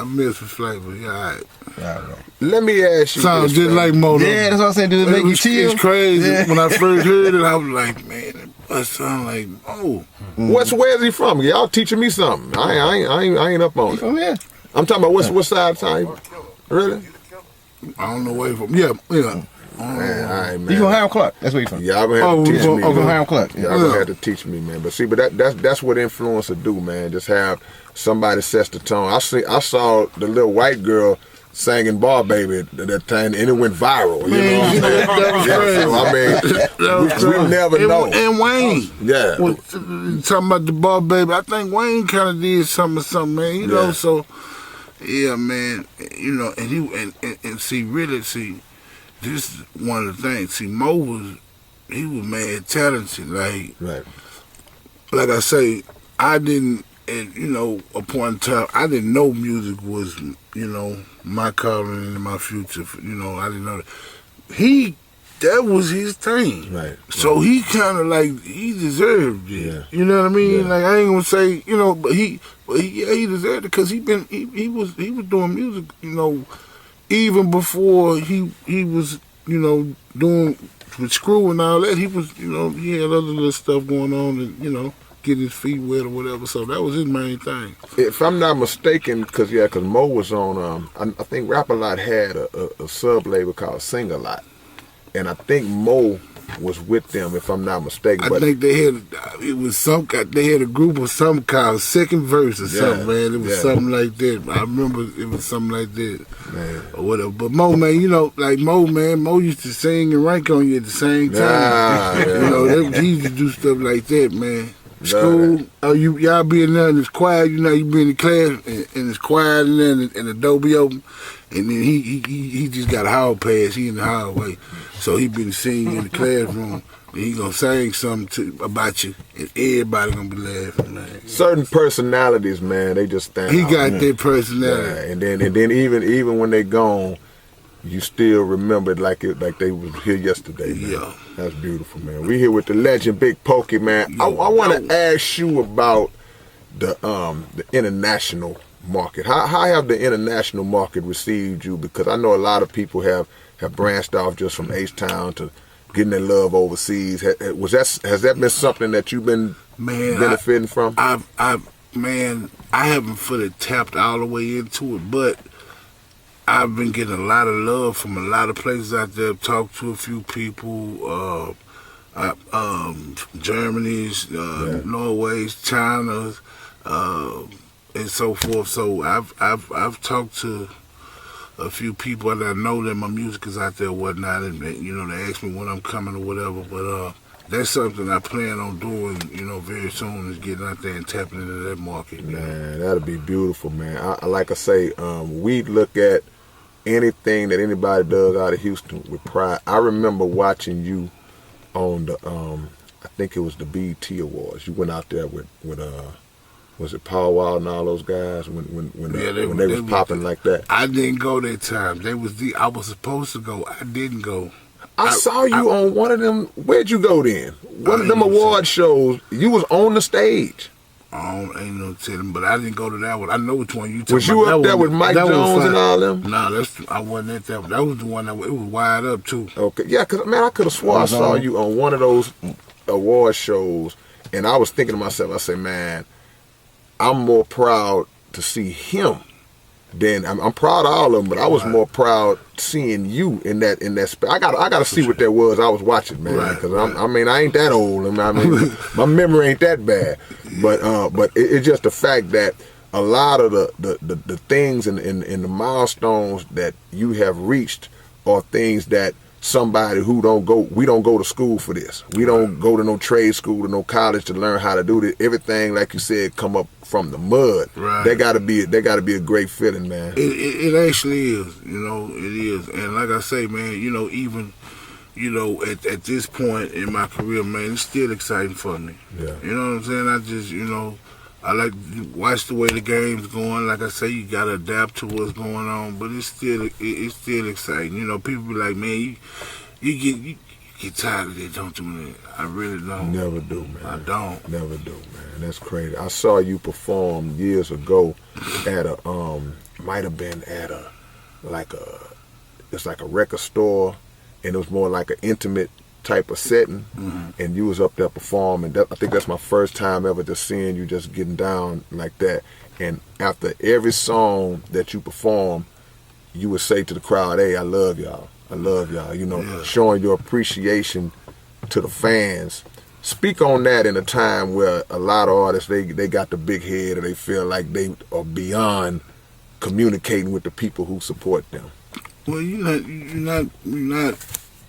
miss the Flavor. Yeah, all right. Let me ask you. Sounds just like Mo. Yeah, that's what I'm saying. Do it make you chill? It's crazy. Yeah. When I first heard it, I was like, man, that sound like Mo. Where's he from? Y'all teaching me something. I ain't up on it. From here? I'm talking about what side of town? Really? I don't know where he from. Yeah. Man, all right, man. You from Hiram Clark? That's where you from. Yeah, I've had to teach me. From Hiram Clark. Yeah, I've had to teach me, man. But that's what influencers do, man. Just have somebody sets the tone. I saw the little white girl singing Bar Baby that time, and it went viral. You know what I'm saying? So, we never know. And Wayne. Yeah. Talking about the Bar Baby, I think Wayne kind of did something, man. So, yeah, man. And see, this is one of the things. See, Mo was mad talented. Like I say, I didn't, upon time, I didn't know music was, my calling and my future. I didn't know that. That was his thing. Right. So he kind of he deserved it. Yeah. You know what I mean? Yeah. Like, I ain't gonna say, but he deserved it because he was doing music, even before he was, doing with Screw and all that. He was, he had other little stuff going on and, get his feet wet or whatever. So that was his main thing. If I'm not mistaken, because Mo was on, I think Rap A Lot had a sub label called Sing A Lot, and I think Mo was with them, if I'm not mistaken. I think they had a group of something called Second Verse or something, man. It was something like that. I remember it was something like that, man. Or whatever. But Mo, man, Mo used to sing and rank on you at the same time. He used to do stuff like that, man. School, y'all be in there and it's quiet, you be in the class and it's quiet in there and the door be open, and then he just got a hall pass, he in the hallway, so he been singing in the classroom, and he gonna sing something about you, and everybody gonna be laughing, man. Certain personalities, man, they just stand He out. got that personality. Yeah, and then even when they gone, you still remember it like they was here yesterday, man. Yeah. That's beautiful, man. We here with the legend Big Pokey, man. I want to ask you about the international market. How have the international market received you? Because I know a lot of people have branched off just from H-Town to getting their love overseas. Has that been something that you've been benefiting from? I haven't fully tapped all the way into it, but I've been getting a lot of love from a lot of places out there. I've talked to a few people, Germany's, Norway's, China's, and so forth. So I've talked to a few people that I know that my music is out there and whatnot, and they ask me when I'm coming or whatever. But that's something I plan on doing, very soon, is getting out there and tapping into that market. Man, that'll be beautiful, man. Like I say, we look at anything that anybody does out of Houston with pride. I remember watching you on the, I think it was the BET Awards. You went out there with Was it Paul Wall and all those guys when they was popping like that? I didn't go that time. I was supposed to go. I didn't go. I saw you on one of them. Where'd you go then? One of them award shows. You was on the stage. Ain't no telling, but I didn't go to that one. I know which one you talking about. Was you up there with Mike Jones and all them? Nah, I wasn't at that one. That was the one it was wide up too. Okay, yeah, cause man, I could have swore I saw you on one of those award shows, and I was thinking to myself, I say, man, I'm more proud to see him than I'm proud of all of them, but I was more proud seeing you in that. I gotta see what that was. I was watching, man, because I mean I ain't that old. I mean my memory ain't that bad, but it's just the fact that a lot of the things and the milestones that you have reached are things that somebody who we don't go to school for this. We don't go to no trade school or no college to learn how to do this. Everything, like you said, come up from the mud. Right. That gotta be a great feeling, man. It actually is, it is. And like I say, man, even at this point in my career, man, it's still exciting for me. Yeah. You know what I'm saying? I just, I like to watch the way the game's going. Like I say, you gotta adapt to what's going on, but it's still exciting. People be like, man, you get tired of it, don't you, man? I really don't. Never do, man. I don't. Never do, man. That's crazy. I saw you perform years ago at might have been at it's like a record store, and it was more like an intimate type of setting, and you was up there performing. I think that's my first time ever just seeing you just getting down like that. And after every song that you perform, you would say to the crowd, "Hey, I love y'all. I love y'all." Showing your appreciation to the fans. Speak on that in a time where a lot of artists they got the big head, or they feel like they are beyond communicating with the people who support them. Well, you're not.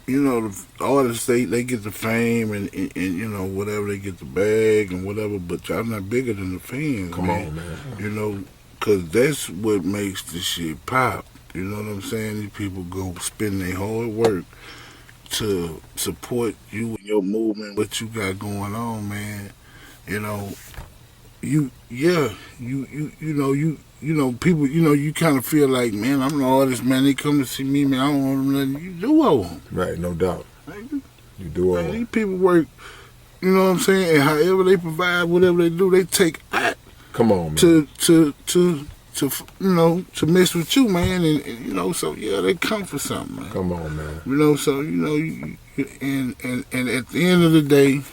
The artists, they get the fame and whatever, they get the bag and whatever, but y'all not bigger than the fans. Come on, man. Because that's what makes the shit pop. You know what I'm saying? These people go spend their hard work to support you and your movement, what you got going on, man. People, you kind of feel like, man, I'm an artist, man. They come to see me, man. I don't want them nothing. You do owe them. Right, no doubt. You do owe them. These people work, you know what I'm saying? And however they provide, whatever they do, they take act. Come on, man. To mess with you, man. And so, yeah, they come for something, man. Come on, man. And at the end of the day,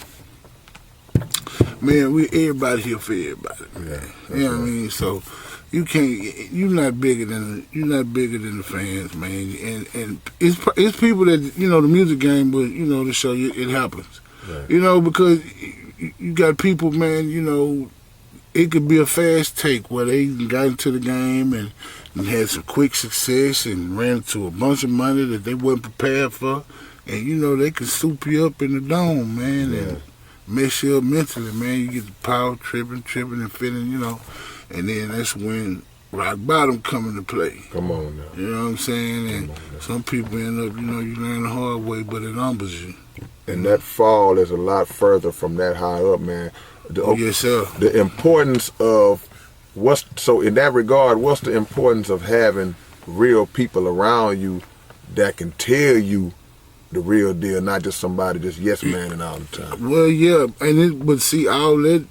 man, everybody here for everybody, man. You know what I mean? So you're not bigger than the fans, man. And it's people that, the music game, but to show you it happens. Right. Because you got people, man, it could be a fast take where they got into the game and had some quick success and ran into a bunch of money that they weren't prepared for. And, they can soup you up in the dome, man, and mess you up mentally, man. You get the power tripping and feeling, and then that's when rock bottom come into play. Come on now. You know what I'm saying? And some people end up, you learn the hard way, but it humbles you. And that fall is a lot further from that high up, man. Yes, sir. The importance of in that regard, what's the importance of having real people around you that can tell you the real deal, not just somebody just yes manning all the time? Well, yeah, but see, all that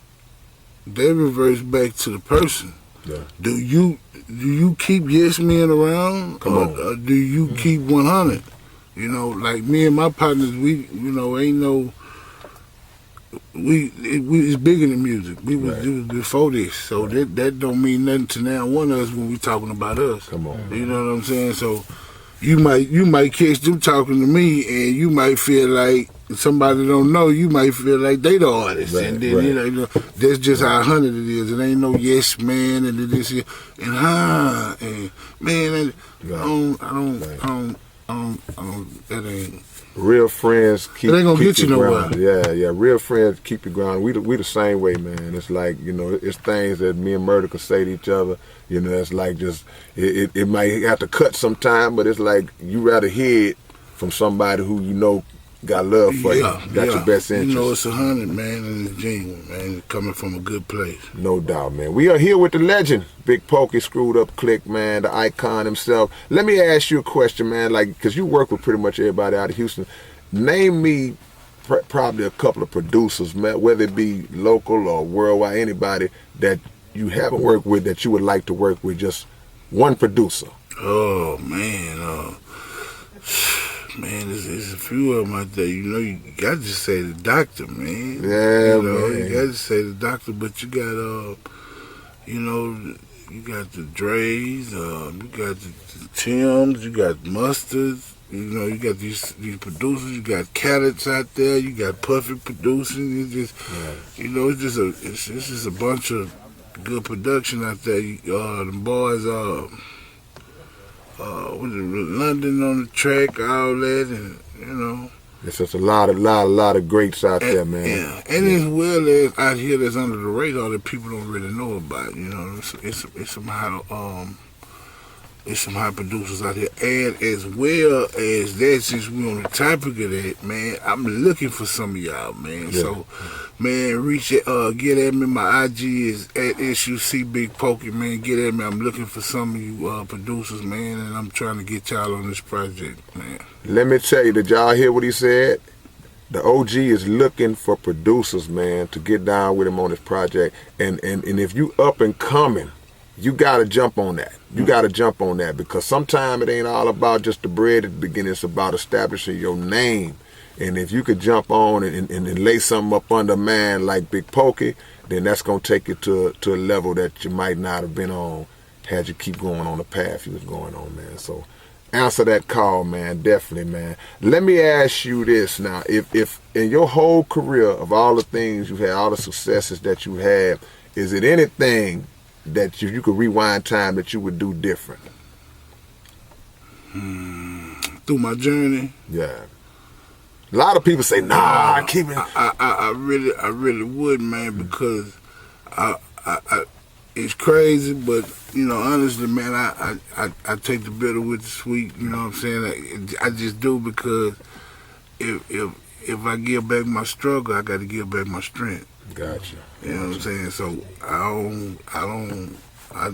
reverts back to the person. Yeah. Do you keep yes men around? Come on. Or do you keep 100? Like me and my partners, we ain't no. It's bigger than music. It was before this, so that don't mean nothing to now one of us when we talking about us. Come on, you know what I'm saying? So you might catch them talking to me, and you might feel like somebody don't know. You might feel like they the artist, and then that's just how 100 it is. It ain't no yes man and this and man. I don't. That ain't. Real friends keep they gonna get you grounded. nowhere. Yeah. Real friends keep you grounded. We the same way, man. It's like it's things that me and Murder can say to each other. It's like just it might have to cut sometime, but it's like you rather hear it from somebody who got love for you. Got your best interest. You know, it's 100, man, and it's genuine, man. It's coming from a good place. No doubt, man. We are here with the legend, Big Pokey, Screwed Up Click, man, the icon himself. Let me ask you a question, man, like, because you work with pretty much everybody out of Houston. Name me probably a couple of producers, man, whether it be local or worldwide, anybody that you haven't worked with that you would like to work with, just one producer. Oh, man. Man, there's a few of them out there. You know, you got to say the doctor, man. Yeah, you know, man. You got to say the doctor, but you got, you know, you got the Dre's, you got the Tims, you got Mustards. You know, you got these producers. You got Cadets out there. You got Puffy producing. It's just, you know, it's just a bunch of good production out there. The boys, London on the track, all that, and you know. It's just a lot of greats out there, man. Yeah, and as well as out here that's under the radar that people don't really know about. You know, it's some hot producers out here, and as well as that, since we on the topic of that, man, I'm looking for some of y'all, man. Yeah. So, man, get at me. My IG is at SUC Big Pokey, man. Get at me. I'm looking for some of you producers, man, and I'm trying to get y'all on this project, man. Let me tell you, did y'all hear what he said? The OG is looking for producers, man, to get down with him on this project, and if you up and coming, you gotta jump on that. You gotta jump on that, because sometimes it ain't all about just the bread at the beginning. It's about establishing your name. And if you could jump on and lay something up under a man like Big Pokey, then that's gonna take you to a level that you might not have been on had you keep going on the path you was going on, man. So answer that call, man, definitely, man. Let me ask you this now. If in your whole career of all the things you've had, all the successes that you had, is it anything that you could rewind time that you would do different? Through my journey? Yeah. A lot of people say, nah, keep it. I really would, man, because it's crazy, but, you know, honestly, man, I take the bitter with the sweet, you know what I'm saying? I just do, because if I give back my struggle, I got to give back my strength. Gotcha. You know what I'm saying? So I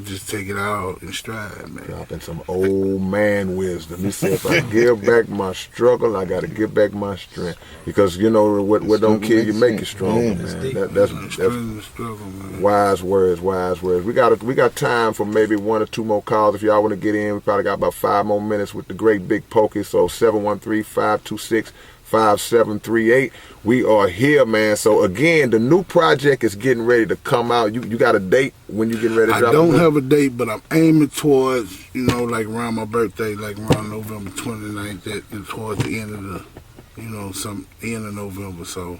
just take it out in stride, man. Dropping some old man wisdom. He said, if I give back my struggle, I got to give back my strength. Because, you know, what don't kill you make you strong, man. That's struggle, man. Wise words. We got time for maybe one or two more calls if y'all want to get in. We probably got about 5 more minutes with the great Big Pokey. So 713-526-5738. We are here, man. So again, the new project is getting ready to come out. You got a date when you getting ready to drop it? I don't have a date, but I'm aiming towards, you know, like around my birthday, like around November 29th, and towards the end of the, you know, end of November, so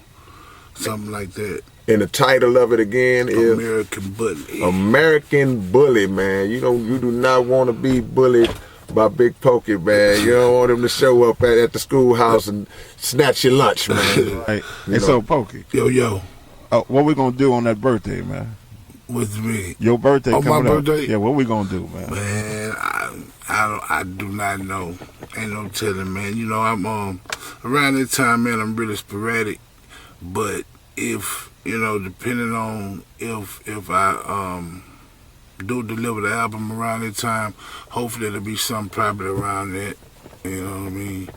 something like that. And the title of it again is American Bully. American Bully, man. You do not want to be bullied by Big Pokey, man. You don't want him to show up at the schoolhouse and snatch your lunch, man. Hey, so Pokey. Yo. What we gonna do on that birthday, man? What's me? Your birthday coming my up. birthday? Yeah, what we gonna do, man? Man, I do not know. Ain't no telling, man. You know, I'm around this time, man, I'm really sporadic. But if, you know, depending on if I do deliver the album around that time, hopefully it'll be something probably around that. You know what I mean?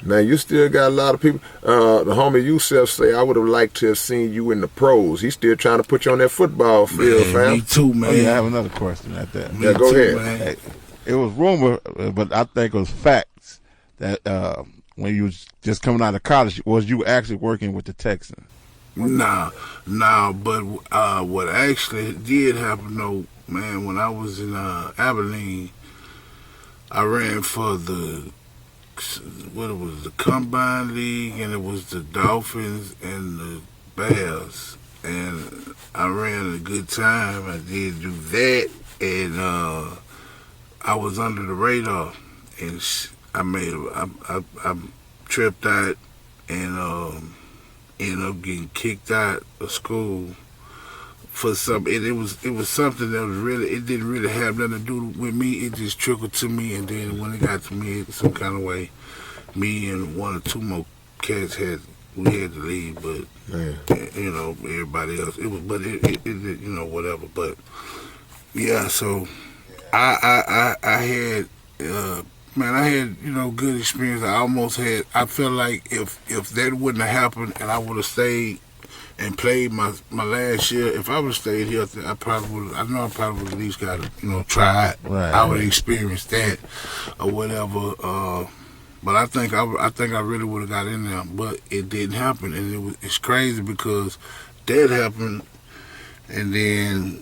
Now, you still got a lot of people. The homie Yusef say, I would have liked to have seen you in the pros. He's still trying to put you on that football field, fam. Me too, man. Oh, yeah, I have another question at that. Yeah, go ahead. Hey, it was rumor, but I think it was facts, that when you was just coming out of college, was you actually working with the Texans? Nah, but what actually did happen, though, man, when I was in Abilene, I ran for the Combine League, and it was the Dolphins and the Bears, and I ran a good time. I did do that, and I was under the radar, and I tripped out and ended up getting kicked out of school for something. It was something that was really, it didn't really have nothing to do with me. It just trickled to me, and then when it got to me some kind of way, me and one or two more cats we had to leave, but you know, everybody else it was, but it you know, whatever. But yeah, so I had man, I had, you know, good experience. I felt like if that wouldn't have happened and I would have stayed and played my last year, if I would have stayed here, I probably would at least got to, you know, try it. Right, I would have experienced that or whatever. But I think I really would have got in there, but it didn't happen, and it's crazy because that happened, and then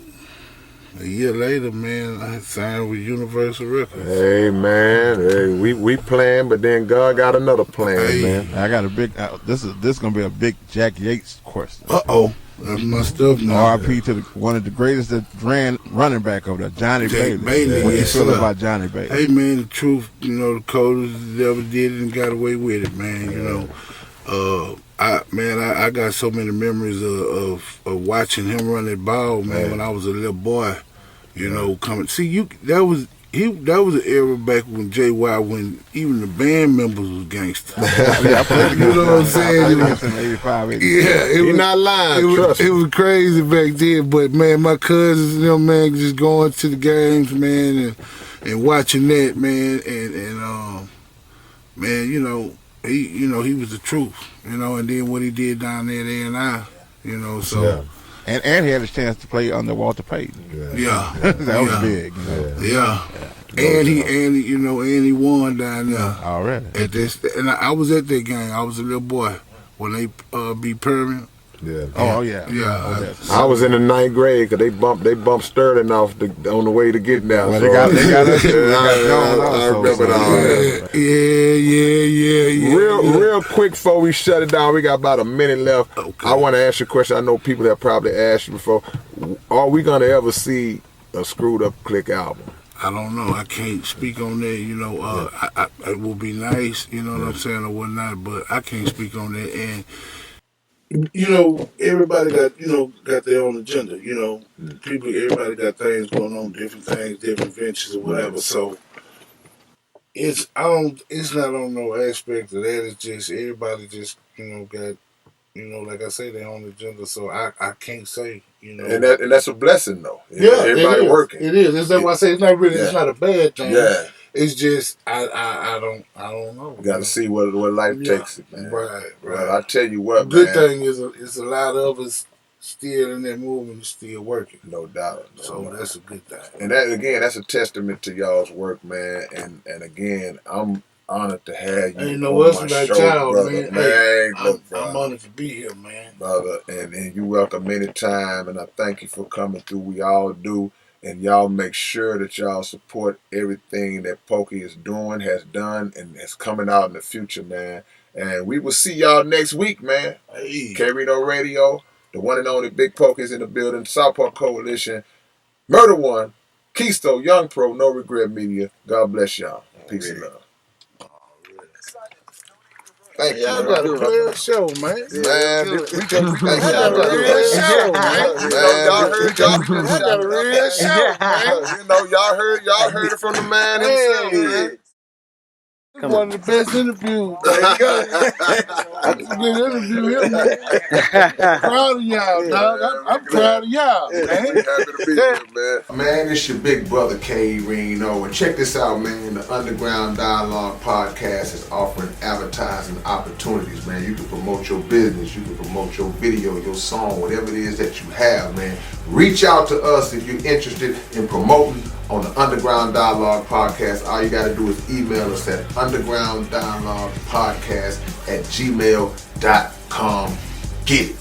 a year later, man, I signed with Universal Records. Hey, man, hey, we playing, but then God got another plan, man. I got a big. This is gonna be a big Jack Yates question. That's my stuff now. R.I.P. to one of the greatest that ran running back over there, Johnny Bailey. What you feel about Johnny Bailey? Hey, man, the truth, you know, the coldest that ever did it and got away with it, man. You know, I got so many memories of watching him run that ball, man, when I was a little boy. You know, coming. See, that was an era back when JY, when even the band members was gangsters. You know what I'm saying? You're not lying. It was crazy back then, but man, my cousins, you know, man, just going to the games, man, and watching that, man, and man, you know, he was the truth, you know, and then what he did down there at A&I, you know, so. Yeah. And he had a chance to play under Walter Payton. Yeah. That was big. You know? Yeah. And he won down there. Already. At this, and I was at that game. I was a little boy when they beat Permian. Yeah. Oh yeah. Yeah. I was in the 9th grade because they bumped Sterling off on the way to getting there. Well, so, they got us. I remember that. Yeah. Real quick before we shut it down, we got about a minute left. Okay. I want to ask you a question. I know people that probably asked you before. Are we gonna ever see a Screwed Up Click album? I don't know. I can't speak on that. You know, it would be nice. You know what I'm saying, or whatnot. But I can't speak on that. And you know, everybody got their own agenda. You know, everybody got things going on, different things, different ventures or whatever. So it's not on no aspect of that. It's just everybody just, you know, got, you know, like I say, their own agenda. So I can't say, you know. And that's a blessing though. Yeah, everybody working. It is. That's why I say it's not really. It's not a bad thing. Yeah. It's just I don't know. You got to see what life takes it, man. Right. But I tell you what, Good man. thing is a lot of us still in that movement, still working. No doubt. So that's a good thing. And that again, that's a testament to y'all's work, man. And again, I'm honored to have you. Ain't no us without y'all, brother. man. Hey, I'm honored to be here, man. Brother, and you welcome anytime, and I thank you for coming through. We all do. And y'all make sure that y'all support everything that Pokey is doing, has done, and is coming out in the future, man. And we will see y'all next week, man. Hey. K-RINO Radio, the one and only Big Pokey is in the building. Southpaw Coalition, Murder One, Keystone, Young Pro, No Regret Media. God bless y'all. Peace and love. Thank you. Y'all got a real show, man. Man, we got a real show, man. Y'all got a real show, man. You know, y'all heard it from the man himself, man. This is one of the best interviews. There you go. I just been interviewing him, man. Proud of y'all, dog. I'm proud of y'all, man. Happy to be here, man. Man, it's your big brother K-RINO. And check this out, man. The Underground Dialogue Podcast is offering advertising opportunities, man. You can promote your business, you can promote your video, your song, whatever it is that you have, man. Reach out to us if you're interested in promoting on the Underground Dialogue Podcast. All you got to do is email us at undergrounddialoguepodcast@gmail.com. Get it.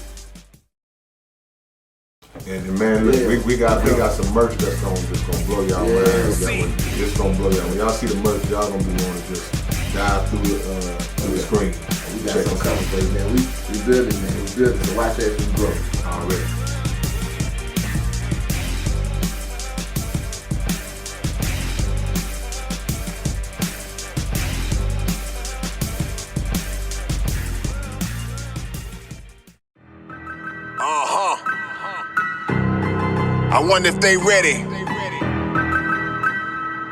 And man, look, we got some merch that's gonna blow y'all mind. It's gonna blow y'all. When y'all see the merch, y'all gonna be wanting to just dive through the screen. We got some coming for you, man. We building, man. We building. So watch that we grow already. I wonder if they ready.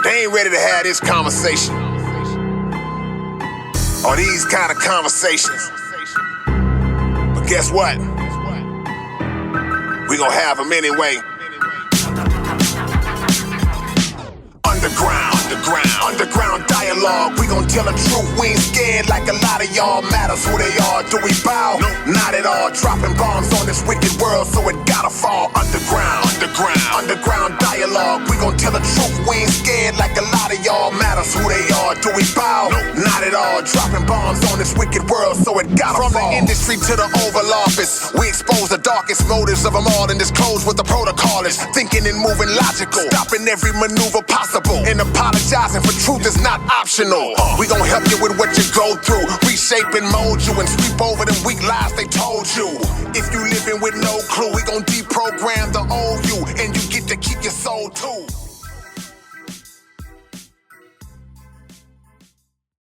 They ain't ready to have this conversation. are these kind of conversations. But guess what? We gon' have them anyway. Underground dialogue. We gon' tell the truth. We ain't scared like a lot of y'all. Matters who they are. Do we bow? No, not at all. Dropping bombs on this wicked world, so it gotta fall. Underground dialogue. We gon' tell the truth. We ain't scared like a lot of y'all. Matters who they are. Do we bow? No, not at all. Dropping bombs on this wicked world, so it gotta fall. From the industry to the Oval Office, we expose the darkest motives of them all and disclose what the protocol is. Thinking and moving logical, stopping every maneuver possible, and apologizing for truth is not optional. We gon' help you with what you go through, reshape and mold you, and sweep over them weak lies they told you. If you living with no clue, we gon' deprogram the old you, and you get to keep your soul too.